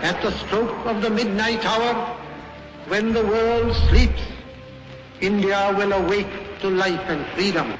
At the stroke of the midnight hour, when the world sleeps, India will awake to life and freedom.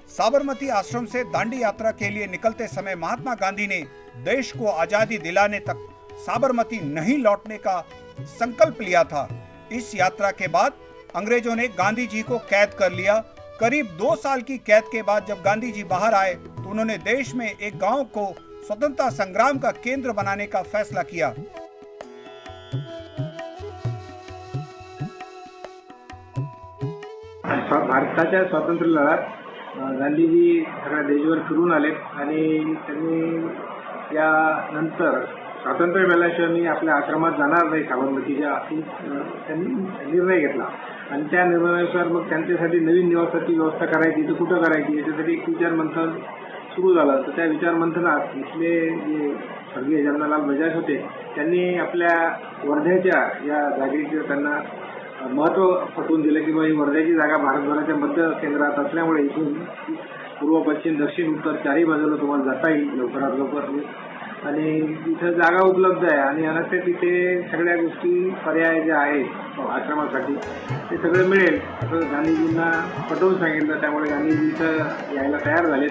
Sabarmati आश्रम से दांडी यात्रा के लिए निकलते समय महात्मा गांधी ने देश को आजादी दिलाने तक साबरमती नहीं लौटने का संकल्प लिया था। इस यात्रा के बाद अंग्रेजों ने गांधी जी को कैद कर लिया। करीब 2 साल की कैद के बाद जब गांधी जी बाहर आए तो उन्होंने देश में एक गांव को स्वतंत्रता संग्राम का केंद्र बनाने का फैसला किया। भारताच्या स्वातंत्र्य लढ्यात गांधीजी सगळ्या देशभर फिरून आलेत आणि त्यांनी या नंतर स्वातंत्र्य मिळाल्याशिवाय मी आपल्या आश्रमात जाणार नाही साबरमतीच्या अशी त्यांनी निर्णय घेतला आणि त्या निर्णयानुसार मग त्यांच्यासाठी नवीन निवासाची व्यवस्था करायची तर कुठं करायची याच्यासाठी एक विचार मंथन सुरू झालं। तर त्या विचार मंथनात इथले जे स्वर्गीय जमनालाल बजाज होते त्यांनी आपल्या वर्ध्याच्या या जागेचं त्यांना महत्व पटवून दिलं की बाबा ही वर्ध्याची जागा भारतभराच्या मध्य केंद्रात असल्यामुळे इथून पूर्व पश्चिम दक्षिण उत्तर चारही बाजूला तुम्हाला जाता येईल लवकरात लवकर आणि इथं जागा उपलब्ध आहे आणि अनंतर तिथे सगळ्या गोष्टी पर्याय ज्या आहेत आश्रमासाठी ते सगळं मिळेल असं गांधीजींना पटवून सांगितलं। त्यामुळे गांधीजी इथं यायला तयार झाले।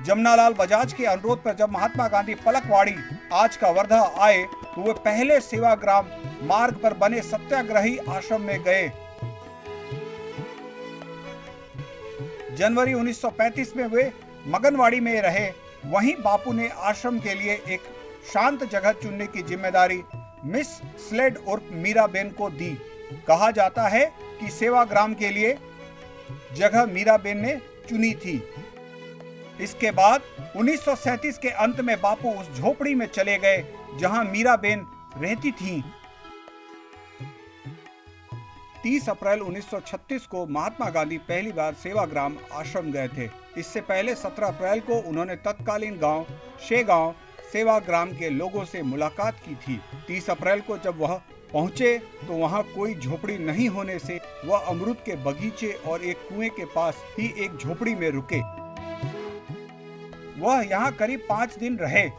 जमनालाल बजाज के अनुरोध पर जब महात्मा गांधी पलकवाड़ी आज का वर्धा आए तो वे पहले सेवाग्राम मार्ग पर बने सत्याग्रही आश्रम में गए। जनवरी 1935 में वे मगनवाड़ी में रहे। वहीं बापू ने आश्रम के लिए एक शांत जगह चुनने की जिम्मेदारी मिस स्लेड उर्फ मीराबेन को दी। कहा जाता है कि सेवाग्राम के लिए जगह मीराबेन ने चुनी थी। इसके बाद 1937 के अंत में बापू उस झोपड़ी में चले गए जहां मीराबेन रहती थीं। 30 अप्रैल 1936 को महात्मा गांधी पहली बार सेवाग्राम आश्रम गए थे। इससे पहले 17 अप्रैल को उन्होंने तत्कालीन गांव शेगांव सेवाग्राम के लोगों से मुलाकात की थी। 30 अप्रैल को जब वह पहुंचे तो वहां कोई झोपड़ी नहीं होने से वह अमरूद के बगीचे और एक कुएं के पास ही एक झोपड़ी में रुके। वह यहाँ करीब 5 दिन रहे।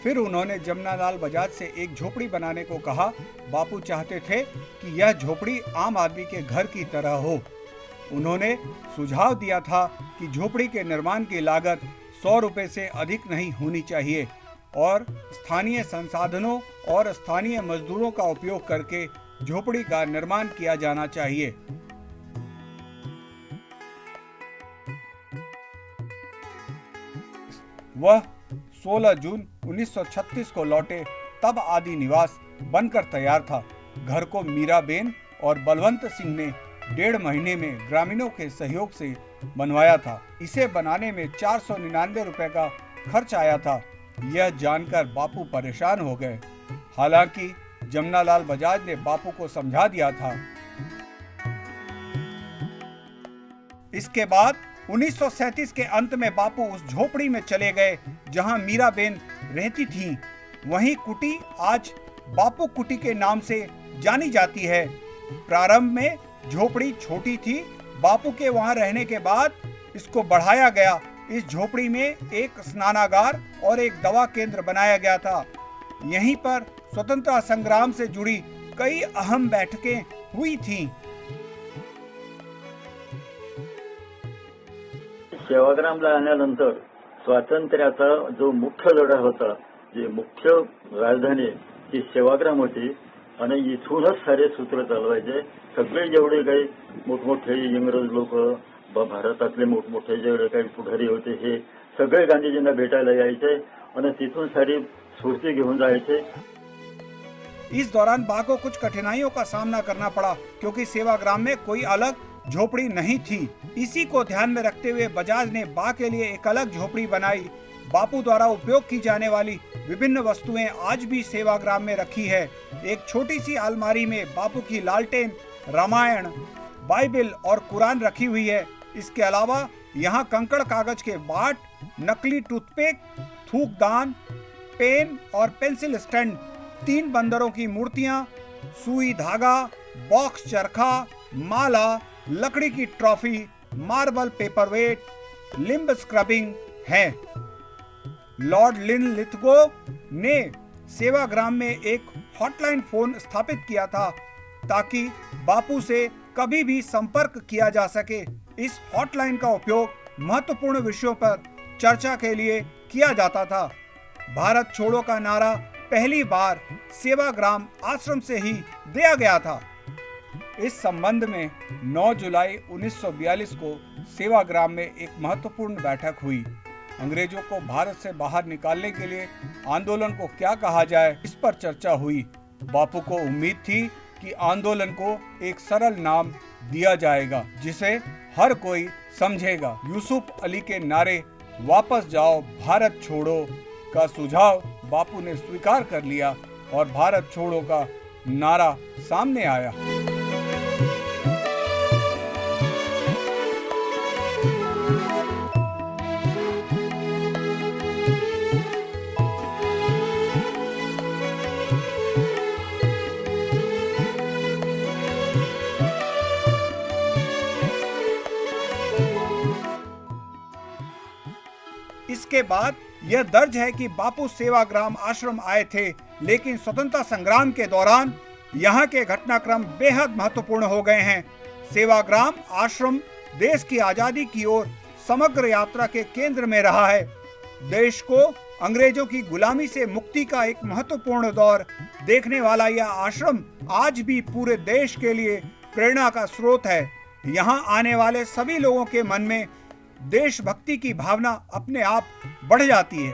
फिर उन्होंने जमनालाल बजाज से एक झोपड़ी बनाने को कहा। बापू चाहते थे कि यह झोपड़ी आम आदमी के घर की तरह हो। उन्होंने सुझाव दिया था कि झोपड़ी के निर्माण की लागत 100 रुपए से अधिक नहीं होनी चाहिए और स्थानीय संसाधनों और स्थानीय मजदूरों का उपयोग करके झोपड़ी का निर्माण किया जाना चाहिए। वह 16 जून 1936 को लौटे तब आदि निवास बनकर तैयार था। घर को मीराबेन और बलवंत सिंह ने 1.5 महीने में ग्रामीणों के सहयोग से बनवाया था। इसे बनाने में 499 रुपए का खर्च आया था। यह जानकर बापू परेशान हो गए। हालांकि जमनालाल बजाज ने बापू को समझा दिया था। इसके बाद 1937 के अंत में बापू उस झोपड़ी में चले गए जहां मीराबेन रहती थीं। वहीं कुटी आज बापू कुटी के नाम से जानी जाती है। प्रारंभ में झोपड़ी छोटी थी। बापू के वहां रहने के बाद इसको बढ़ाया गया। इस झोपड़ी में एक स्नानागार और एक दवा केंद्र बनाया गया था। यहीं पर स्वतंत्रता संग्राम से जुड़ी कई अहम बैठकें हुई थीं। सेवाग्रामला आल्यानंतर स्वातंत्र्याचा जो मुख्य लढा होता, जी मुख्य राजधानी ती सेवाग्राम होती आणि इथूनच सारे सूत्र चालवायचे। सगळे जेवढे काही मोठमोठे इंग्रज लोक भारतातले मोठमोठे जेवढे काही पुढारी होते हे सगळे गांधीजींना भेटायला यायचे आणि तिथून सारी स्फूर्ती घेऊन जायचे। इस दौरान बा को कुछ कठिनाइयों का सामना करना पड़ा क्योंकि सेवाग्राम में कोई अलग झोपड़ी नहीं थी। इसी को ध्यान में रखते हुए बजाज ने बा के लिए एक अलग झोपड़ी बनाई। बापू द्वारा उपयोग की जाने वाली विभिन्न वस्तुएं आज भी सेवाग्राम में रखी है। एक छोटी सी अलमारी में बापू की लालटेन, रामायण, बाइबल और कुरान रखी हुई है। इसके अलावा यहाँ कंकड़ कागज के बाट, नकली टूथपिक, थूकदान, पेन और पेंसिल स्टैंड, 3 बंदरों की मूर्तियां, सुई धागा, बॉक्स चरखा, माला, लकड़ी की trophy, marble paperweight, limb scrubbing है। लॉर्ड लिनलिथगो ने सेवाग्राम में एक हॉटलाइन फोन स्थापित किया था ताकि बापू से कभी भी संपर्क किया जा सके। इस हॉटलाइन का उपयोग महत्वपूर्ण विषयों पर चर्चा के लिए किया जाता था। भारत छोड़ो का नारा पहली बार सेवाग्राम आश्रम से ही दिया गया था। इस संबंध में 9 जुलाई 1942 को सेवाग्राम में एक महत्वपूर्ण बैठक हुई। अंग्रेजों को भारत से बाहर निकालने के लिए आंदोलन को क्या कहा जाए, इस पर चर्चा हुई। बापू को उम्मीद थी कि आंदोलन को एक सरल नाम दिया जाएगा जिसे हर कोई समझेगा। यूसुफ अली के नारे वापस जाओ भारत छोड़ो का सुझाव बापू ने स्वीकार कर लिया और भारत छोड़ो का नारा सामने आया। इसके बाद यह दर्ज है कि बापू सेवाग्राम आश्रम आए थे, लेकिन स्वतंत्रता संग्राम के दौरान यहाँ के घटनाक्रम बेहद महत्वपूर्ण हो गए हैं। सेवाग्राम आश्रम देश की आजादी की ओर समग्र यात्रा के केंद्र में रहा है। देश को अंग्रेजों की गुलामी से मुक्ति का एक महत्वपूर्ण दौर देखने वाला यह आश्रम आज भी पूरे देश के लिए प्रेरणा का स्रोत है। यहाँ आने वाले सभी लोगों के मन में देशभक्ति की भावना अपने आप बढ़ जाती है।